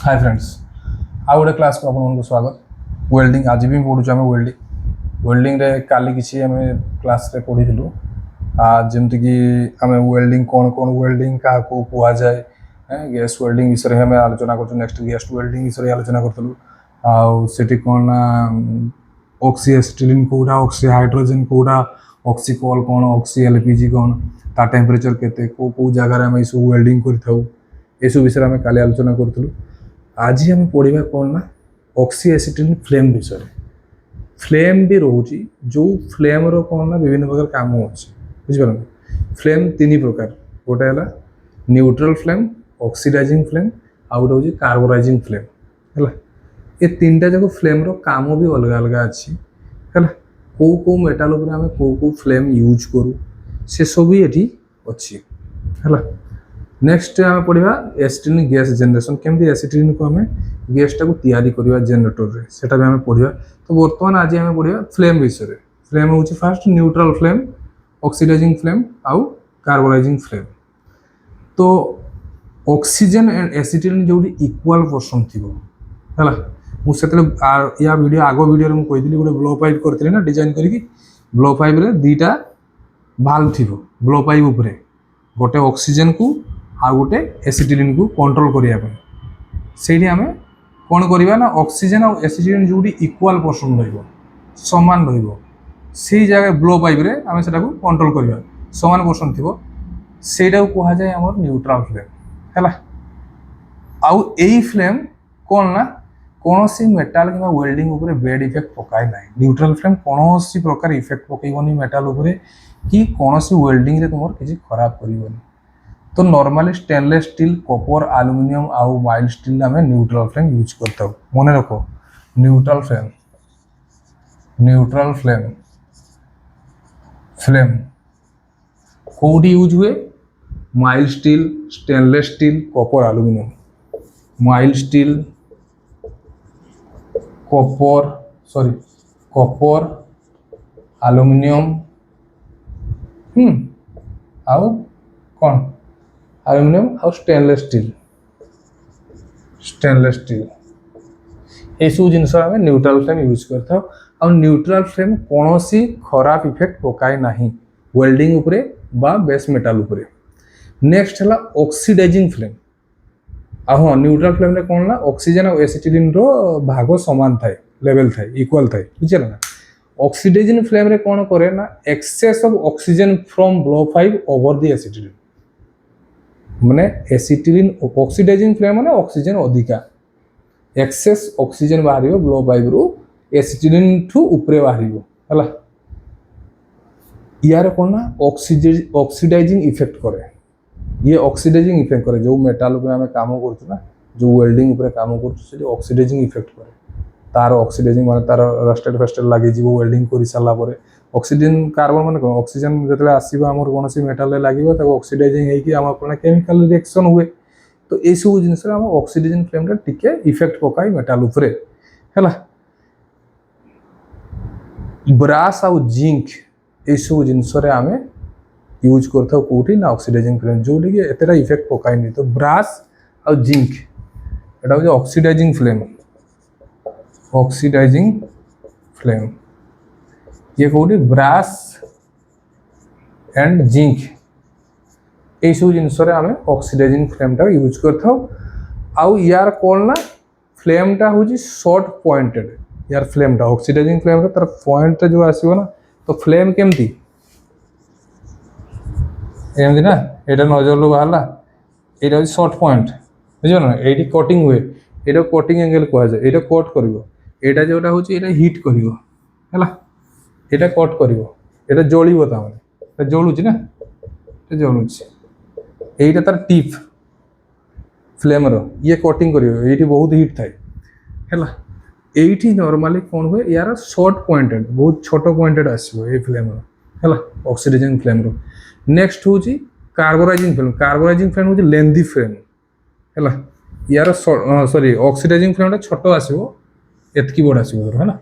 Hi friends आ गोटे class को आपको स्वागत। वेल्डिंग आज भी पढ़ुँ आम वेल्डिंग रे काली किसी आम क्लास रे पढ़ी आज जमती कि आम वेल्डिंग कौन कौन वेल्डिंग क्या कह जाए गैस वेल्डिंग विषय में आलोचना कर नेक्स्ट गेस्ट वेल्डिंग विषय आलोचना करूँ आठी कौन ऑक्सी-एसिटिलीन कौटा ऑक्सी हाइड्रोजन कौटा ऑक्सीकॉल कौन ऑक्सी एलपीजी कौन ता टेम्परेचर केते को जगार आम सब वेल्डिंग करसु विषय में काली आलोचना करूँ। आज आम पढ़ा कौन ना ऑक्सी-एसिटिलीन फ्लेम विषय फ्लेम भी रोचे जो फ्लेम रो कौन ना विभिन्न प्रकार काम अच्छे बुझिपार फ्लेम तीन प्रकार गोटे है न्यूट्रल फ्लेम ऑक्सीडाइजिंग फ्लेम आउ गोटे हूँ कार्बोराइजिंग फ्लेम है ये तीन टा जाक फ्लेम रो काम भी अलग अलग अच्छी है कौ मेटाल आम कौ फ्लेम यूज करूँ से सब ये अच्छी है। नेक्स्ट आम पढ़ा एसिटिलीन गैस जनरेशन केमती एसिटिलीन को आम गैसटा को तैयारी करवा जेनेरेटर रे सेटा भी आम पढ़ा। तो बर्तमान आज आम पढ़ा फ्लेम विषय फ्लेम हूँ fast neutral flame oxidizing flame आउ कार्बोराइजिंग फ्लेम। तो ऑक्सीजन एंड एसिटिलीन जो इक्वाल पर्सन थी है मुझे या वीडियो आग वीडियो में कही गोटे ब्लो पाइप करी ना डिजाइन करी ब्लो पाइप रे दीटा भाल्व थी ब्लो पाइप उपरे गोटे ऑक्सीजन को आ गोटे एसिटिलीन को कंट्रोल करने से आम कौन करवा ना ऑक्सीजन और एसिटिलीन जो इक्वाल पर्सन रमान रही जगह ब्लो पाइप रे आम से कंट्रोल करवा समान पर्सन थी से कह जाए आम न्यूट्रल फ्लेम है आउ यही फ्लेम कौन ना कौन सी मेटाल कि वेल्डिंग उपरे बेड इफेक्ट पकाए ना न्यूट्रल फ्लेम कौन सी प्रकार इफेक्ट पकईबनी मेटाल उपरे कि कौन सी वेल्डिंग रे तुम किसी खराब करनी। तो normally stainless steel copper aluminium आउ माइल्ड स्टील आम न्यूट्रल फ्लेम यूज करता मन रख न्यूट्रल फ्लेम फ्लेम कौटी यूज हुए mild steel stainless steel copper aluminium mild steel copper aluminium आउ कौन एल्युमिनियम आउ स्टेनलेस स्टील ये सब जिनस आम न्यूट्रल फ्लेम यूज करता और न्यूट्रल फ्लेम कौन सी खराब इफेक्ट पकाए ना वेल्डिंग उपरे बा बेस मेटाल उपरे। नेक्स्ट है ऑक्सीडाइजिंग फ्लेम हाँ न्यूट्रल फ्लेम रे कौन ना ऑक्सीजन और एसिटिलीन रो भाग समान थाए लेवल थाए इक्वल थाए बुझे ना। ऑक्सीडाइजिंग फ्लेम रे कौन करे ना excess of oxygen from blow pipe over the acetylene माने एसिटिलीन ऑक्सीडाइजिंग फ्लेम माने ऑक्सीजन अधिका एक्सेस ऑक्सीजन बाहर ब्लो पाइप रु एसिटिलीन ठू ऊपर बाहर है यार कौन ना ऑक्सीडाइजिंग इफेक्ट करे ये ऑक्सीडाइजिंग इफेक्ट करे जो मेटाल उपर आम काम करूँ जो वेल्डिंग उपर काम कर ऑक्सीडाइजिंग इफेक्ट करे तार ऑक्सीडाइजिंग माने तार रस्टेड फेस्टेड लगे वेल्डिंग कर सारापर ऑक्सीजन कार्बन माने कौन ऑक्सीजन जो आसो आम कौन मेटाल लगे ऑक्सीडाइजिंग होकर कौन केमिकल रिएक्शन हुए। तो ये सब जिनस ऑक्सीडाइजिंग फ्लेम टिके इफेक्ट पकाए मेटाल उपरे है। ब्रास आउ जिंक ये सब जिनस आम यूज करता कौटी ना ऑक्सीडाइजिंग फ्लेम जो एतटा इफेक्ट पकाए। तो ब्रास आउ जिंक एटा हूँ ऑक्सीडाइजिंग फ्लेम ये कौटी ब्रास एंड जिंक ये सब जिनस आम ऑक्सीडाइजिंग फ्लेमटा यूज करता आउ यार कौन ना फ्लेमटा हूँ शॉर्ट पॉइंटेड यार फ्लेमटा ऑक्सीडाइजिंग फ्लेम तार पॉइंट जो आसो ना तो फ्लेम केमती एमती ना यहाँ नजर बाहर यहाँ शॉर्ट पॉइंट बुझे ना ये कटिंग हुए ये कटिंग एंगल कह जाए ये कट कर जोटा हूँ ये हिट कर यहाँ कट कर जलिब तमें जलुची ना जलुची यहीटा तार टिप फ्लेम ये कटिंग कर ये बहुत हिट थाए है ये नॉर्मली कौन हुए यार शॉर्ट पॉइंटेड बहुत छोट पॉइंटेड आसो ये फ्लेम है ऑक्सीडाइजिंग फ्लेम रो। नेक्स्ट हूँ कार्बोराइजिंग फ्लेम हूँ लेंथी फ्लेम है यार सॉरी ऑक्सीडाइजिंग फ्लेम छोट आसो एतकी बड़ आसो है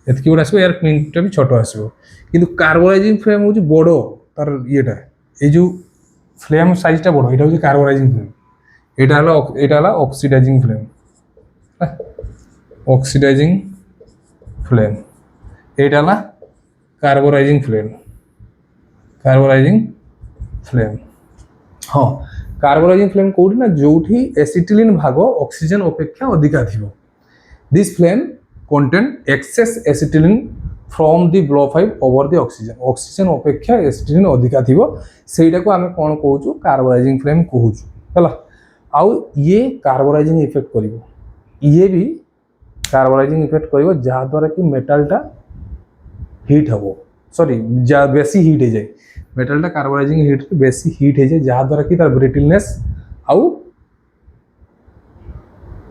एतकी बड़ आसो यार पिंटा भी छोट आसो कि कार्बोराइजिंग फ्लेम हूँ बड़ तार ये जो फ्लेम साइजटा बड़ यहाँ हूँ कार्बोराइजिंग फ्लेम এটা হলো অক্সিডাইজিং ফ্লেম, অক্সিডাইজিং ফ্লেম। এইটা হলো কার্বোরাইজিং ফ্লেম, কার্বোরাইজিং ফ্লেম। हाँ, कार्बोराइजिंग फ्लेम कोडी ना जोठी एसिटिलिन भाग ऑक्सीजन अपेक्षा अधिका थिबो। This flame contain excess acetylene from the blow pipe over the oxygen, oxygen अपेक्षा एसिटिलिन अधिका थिबो, सेटा को आमे कोन कहूछु कार्बोराइजिंग फ्लेम कहूछु हला। आउ ये कार्बोराइजिंग इफेक्ट करिवो, ये भी कार्बोराइजिंग इफेक्ट करिवो जहा द्वारा कि मेटलटा हिट हबो, सॉरी जा बेसी हिट हो जाए, मेटलटा कार्बोराइजिंग हिट बेसी हिट हो जाए जहाँ द्वारा कि तार ब्रिटलनेस आउ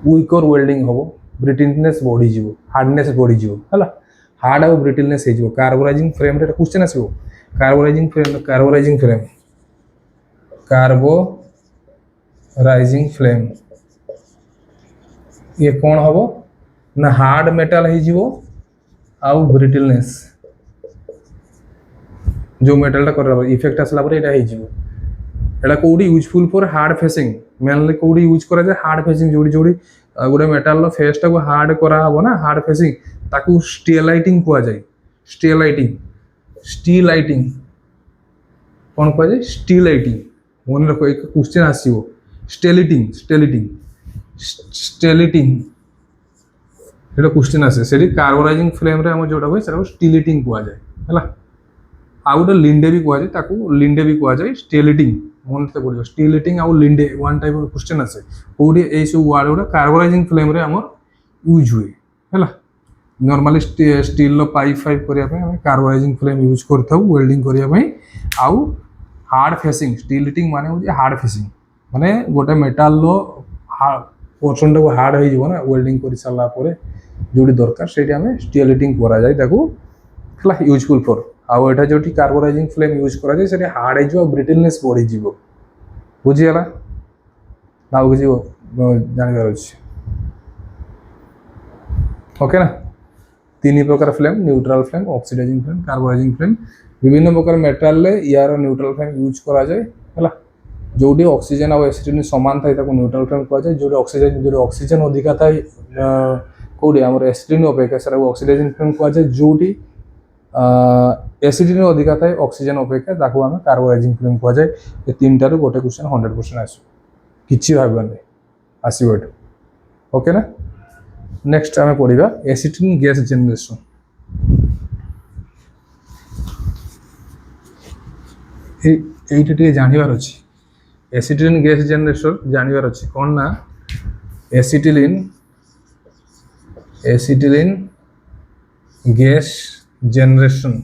वीकर वेल्डिंग हम, ब्रिटलनेस बढ़ी जीव, हार्डनेस बढ़ी जीव है, हार्ड आउ ब्रिटलनेस हो कार्बोराइजिंग फ्रेम रे क्वेश्चन आसो। Carburizing frame, carburizing flame, carburizing flame ये कौन हम ना हार्ड मेटल हो आउ ब्रिटलनेस जो मेटलटा कर इफेक्ट आसला पर एटा कौटी useful for hard facing, mainly कौटी यूज करा जाए हार्ड फेसिंग, जोड़ी जोड़ी गोटे मेटाल फेसटा को हार्ड करा हबो ना, हार्ड फेसिंग ताकू स्टीलाइटिंग कहा जाए, स्टीलाइटिंग, स्टीलाइटिंग कौन कहा जाए स्टीलाइटिंग, मन रख एक क्वेश्चन आसीबो स्टेलिटिंग, स्टेलिटिंग, स्टेलिटिंग एटा क्वेश्चन आसे सेठी कार्बोराइजिंग फ्लेम रे हम जोटा होय सेटा स्टीलिटिंग कहा जाए हला। आउ गोटे लिंडे भी कहा जाए, ताकू लिंडे भी कहा जाए, स्टीलिटिंग मन से पड़ो, स्टीलिटिंग आउ Linde one type of question आसे कोडी ए सब वर्ड गुडा कार्बोराइजिंग फ्लेम रे हमर यूज हुए हला। नॉर्मली स्टील लो पाइप फाइप करिया पे हम कार्बोराइजिंग फ्लेम यूज करथाउ वेल्डिंग करिया पे। आउ हार्ड फेसिंग, स्टीलिटिंग माने हो हार्ड फेसिंग माने गोटे मेटाल लो पोर्शन को हार्ड हो जीवो ना वेल्डिंग कर साला परे जोडी दरकार सेठी हमें स्टीलिटिंग करा जाए ताकू हला यूजफुल फॉर। आउ एटा जोटी कार्बोराइजिंग फ्लेम यूज करा जाए सेठी हार्ड हो जो ब्रिटलनेस बढ़ी जीवो, बुझिगला ना किसी जानवर अच्छे ओके ना। तीन प्रकार flame, neutral flame, oxidizing flame, carburizing flame. विभिन्न प्रकार मेटाल ले यार न्यूट्रल फ्लेम यूज करा जाए हला। जोटी ऑक्सीजन और एसिटिलिन समान थाए ताको न्यूट्रल फ्लेम कहा जाए, जोटी ऑक्सीजन अधिका थाए कोडी हमर एसिटिलिन अपेक्षा सेटा ऑक्सीडाइजिंग फ्लेम कहा जाए, जोटी एसिटिलिन अधिका थाए ऑक्सीजन अपेक्षा ताको आमे कार्बोराइजिंग फ्लेम कहा जाए। ये तीनटा रो गोटे क्वेश्चन 100% आसो, किछि भाबबानी आसीबो एटा ओके ना। नेक्स्ट आमे पढिबा एसिटिलिन गैस जनरेशन। एइटा टिके जानिबार अछि, एसिटिलिन गैस जनरेशन जानिबार अछि कोन ना। Acetylene gas generation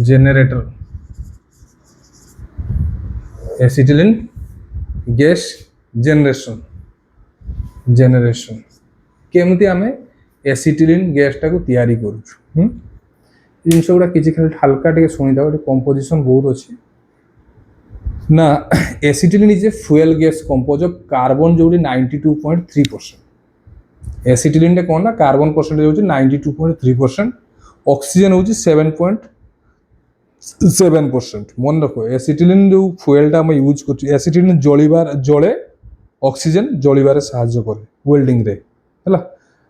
generator, acetylene gas generation केमती आमे एसिटिलिन गैसटा को तैयारी करूछु। जिनस गुड़ा किसी खाली हल्का टे शुणी था कंपोजिशन बहुत अच्छे ना। Acetylene is a fuel gas compose of carbon जो 92.3%। एसिटिलिन कौन ना कार्बन परसेंटेज हो 92.3%, ऑक्सीजन हो 7.7%। मन रख एसिटिलिन जो फ्यूएलटा आम यूज कर एसिटिलिन जले ऑक्सीजन जलिबार साहाय्य करे वेल्डिंग रे हला।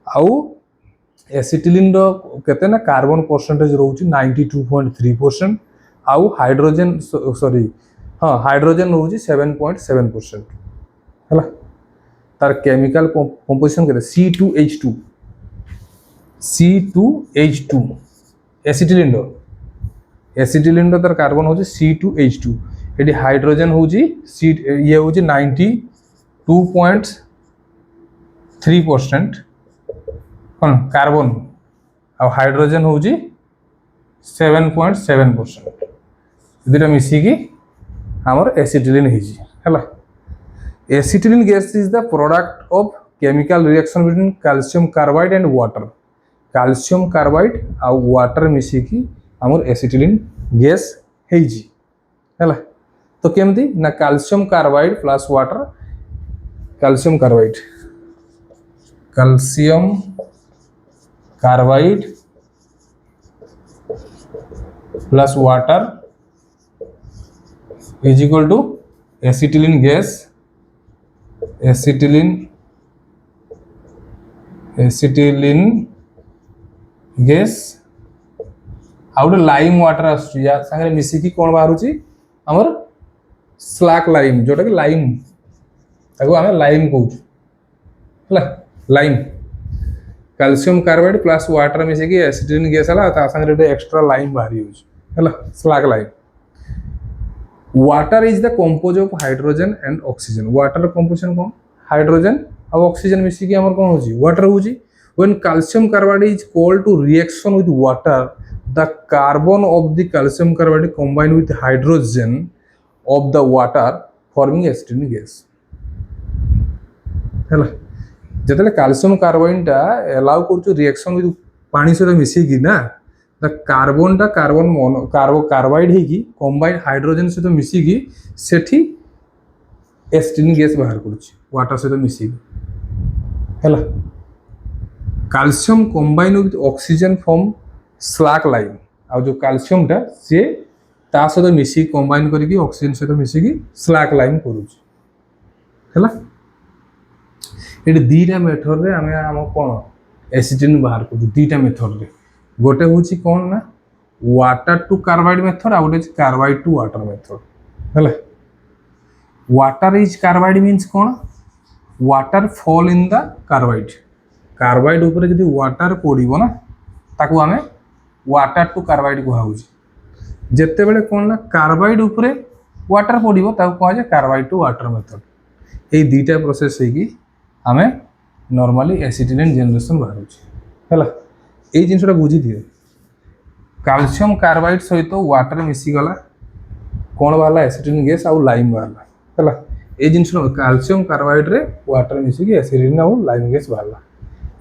आउ एसिटिलिन केते ना कार्बन परसेंटेज रोची 92.3%, आउ हाइड्रोजन सॉरी हाँ हाइड्रोजन रोची 7.7% हला। तार केमिकल कंपोजिशन केते C2H2 एसिटिलिन तार कार्बन होची C2H2, एटी हाइड्रोजन होची ये होची 92.3% कौन कार्बन, आ हाइड्रोजन होची 7.7%। दुटा मिसिकी हमर एसिटिलिन हिजी हला। Acetylene gas is the product of chemical reaction between calcium carbide and water. Calcium carbide आ वाटर मिसिकी हमर एसिटिलिन गैस हिजी हला। तो केमती ना calcium carbide plus water, calcium carbide plus water is equal to acetylene gas acetylene acetylene gas आ गोटे लाइम वाटर आसुची या संगे मिसिकी कौन बाहरुची हमर स्लाक लाइम जोटा कि लाइम ताको आमे लाइम कहूछु हला lime calcium carbide plus water मिसिकी एसिटिलिन गैस हला ता संगे गोटे एक्स्ट्रा लाइम बाहरी होची हला slaked lime water is the compose of hydrogen and oxygen water composition कौन हाइड्रोजन और ऑक्सीजन मिसिकी हमर कौन होची वाटर होची when calcium carbide is called to reaction with water the carbon of the calcium carbide combine with hydrogen of the water forming acetylene gas हैला जतले calcium carbide टा allow करछु reaction with पानी सहित मिसिकी ना द कार्बन टा carbon mono carbide है कि combine hydrogen सहित मिसिकी सेठी acetylene gas बाहर करछु वाटर सहित मिसिकी हैला calcium combine with oxygen from slaked lime आ जो कैल्शियम टा से ता सहित मिसी कंबाइन करके ऑक्सीजन सहित मिसिकी स्लाक लाइम करूछ हैला एटी दीटा मेथड रे हमें हम कोन एसिटिलिन बाहर करू दीटा मेथड रे गोटे होची कोन ना वाटर टू कार्बाइड मेथड आ गोटे कार्बाइड टू वाटर मेथड हैला water is carbide means cone water fall in the carbide carbide ऊपर जदि वाटर पड़ो ना ताकू आमे वाटर टू कार्बाइड कहुची जिते बेले कौन ना कार्बाइड ऊपर वाटर पड़ो ताकू कह जाए कार्बाइड टू वाटर मेथड ये दुईटा प्रोसेस है आमे नॉर्मली एसिटिलिन जनरेशन बाहर है ये जिनसा बुझी दिए कैल्शियम कार्बाइड सहित वाटर मिसीगला कौन बाहर एसिटिलिन गैस आउ लाइम बाहर है ये जिन कैल्शियम कार्बाइड रे वाटर मिसिकी एसिटिलिन आउ लाइम गैस बाहर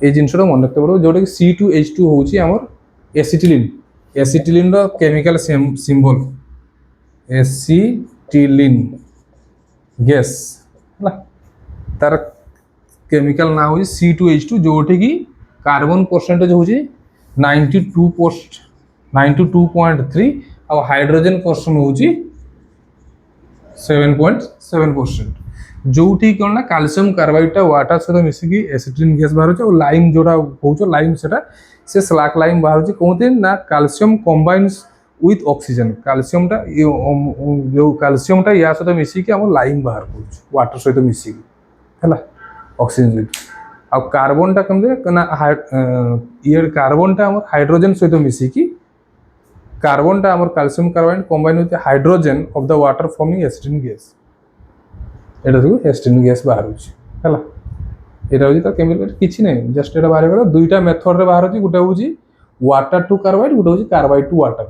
ये जिनसा मन रखते पड़ो जोटा कि C2H2 होची हमर एसिटिलिन एसिटिलिन रो केमिकल सिंबल एसिटिलिन गैस हला तार केमिकल ना होची C2H2 जोटे कि कार्बन परसेंटेज होची 92.3 और हाइड्रोजन परसेंट होची 7.7% जोठी कौन ना कैल्शियम कार्बाइड टा वाटर सहित मिसिकी एसिटिलिन गैस बाहर और लाइम जोटा कहूछ लाइम सेटा से स्लाक लाइम बाहर कहते ना calcium combines with oxygen calcium टा जो कैल्शियम टा या सहित मिसिकी हम लाइम बाहर करूछ वाटर सहित मिसिकी हैला ऑक्सीजन सहित आ कार्बन टा केमते ना ये कार्बन टा हम हाइड्रोजन सहित मिसिकी कार्बन टा हमर calcium carbide combine with hydrogen of the water forming acetylene gas एटा सब एसिटिलिन गैस बाहर होची हैला एटा होची त केमिकल किछि नै जस्ट एटा बाहर करा दुईटा मेथड रे बाहर होची गुटा होची वाटर टू कार्बाइड गुटा होची कार्बाइड टू वाटर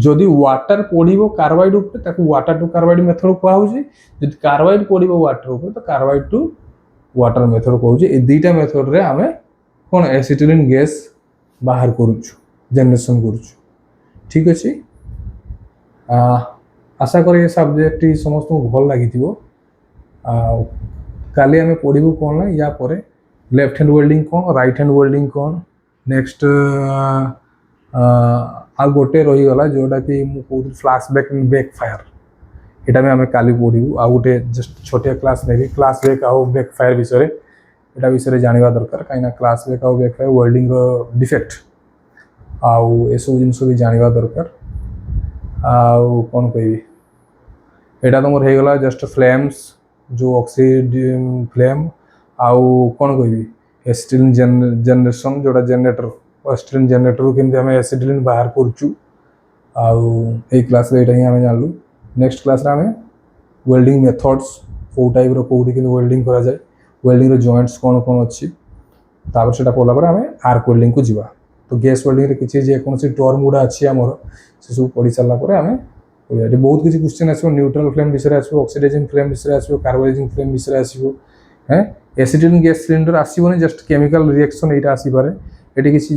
जदि वाटर पड़िबो कार्बाइड ऊपर ताकू वाटर टू कार्बाइड मेथड कहू होची जदि कार्बाइड पड़िबो वाटर ऊपर तो कार्बाइड टू वाटर मेथड कहू होची ए दुईटा मेथड रे हमें कोन एसिटिलिन गैस बाहर करूछु जनरेशन करूछु ठीक अछि आशा करी सब्जेक्ट समस्त भल लगी काली आम पढ़ू कौन ना या पर लेफ्ट हैंड वेल्डिंग कौन राइट हैंड वेल्डिंग कौन नेक्स्ट आ गोटे रहीगला जोटा कि मुझे फ्लैश बैक फायर यहाँ आम काली पढ़ू आ गोटे जस्ट छोटिया क्लास नहीं क्लास बैक आउ बैक फायर विषय यहाँ विषय जानवा दरकार कहीं क्लास बैक आउ बैक फायर वेल्डिंग डिफेक्ट आउ ए सब जिनस भी जानवा दरकार आउ कौन कह यहाँ तुम होगा जस्ट फ्लेम्स जो ऑक्सीड फ्लेम आउ कौन कह एसिटिलिन जनरेशन जोटा जनरेटर एसिटिलिन जनरेटर केमती आम एसिटिलिन बाहर करूँ आउ क्लास यहाँ ही आम जानलु नेक्स्ट क्लास आम वेल्डिंग मेथड्स कौ टाइप कौटी वेल्डिंग करा जाए वेल्डिंग जॉइंट्स कौन कौन अच्छी से पढ़ला आम आर्क वेल्डिंग को जीवा तो गैस वेल्डिंग किसी जेकोसी टर्म गुड़ा अच्छी आमर से सब पढ़ी सारापर आम ये बहुत किसी क्वेश्चन आसो न्यूट्रल फ्लेम विषय आसो ऑक्सीडाइजिंग फ्लेम विषय आसो कार्बोनाइजिंग फ्लेम विषय आसो हैं एसिटिलिन गैस सिलिंडर आसोनी जस्ट केमिकल रिएक्शन यहाँ आसपे ये किसी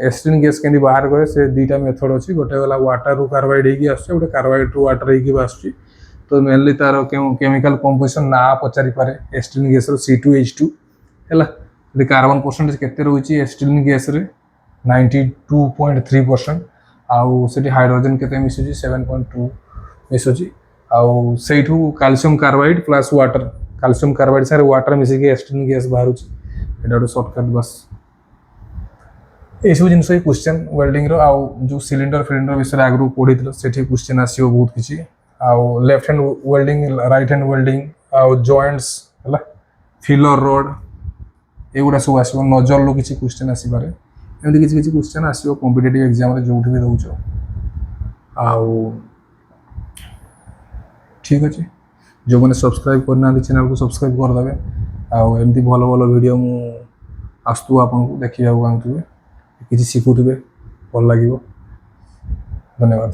एसिटिलिन गैस केमती बाहर करे से दुईटा मेथड अच्छी गोटे गला वाटर रू कार्बाइड होगी गोटे कार्बाइड रू वाटर होगी आसूँ तो मेनली तार केमिकल कंपोजिशन ना पचारि पारे एसिटिलिन गैस C2H2 है कार्बन परसेंटेज केते रोची एसिटिलिन गैस रे 92.3% आउ से हाइड्रोजन के मिसुची 7.2 मिसुची आउ से calcium carbide plus water calcium carbide सारे वाटर मिसिक एस्ट्रिन गैस बाहर एटा गोटे सर्टकट बस एसबू जिन क्वेश्चन वेल्डिंग जो सिलिंडर फिलिंडर विषय आगु पढ़ी से क्वेश्चन आसो बहुत किसी आउ left hand welding right hand welding आउ जॉइंट्स है फिलर रोड एगुड़ा सब आसो नजर रू किसी क्वेश्चन आसपे एमती किसी किसी क्वेश्चन आसो कॉम्पिटिटिव एग्जाम रे जो भी दौच आउ ठीक अच्छे जो मैंने सब्सक्राइब करना चैनल को सब्सक्राइब करदे आउ एमती भल भल वीडियो मु आसतु आपन को देखिया किसी शिखुवे भल लगे धन्यवाद।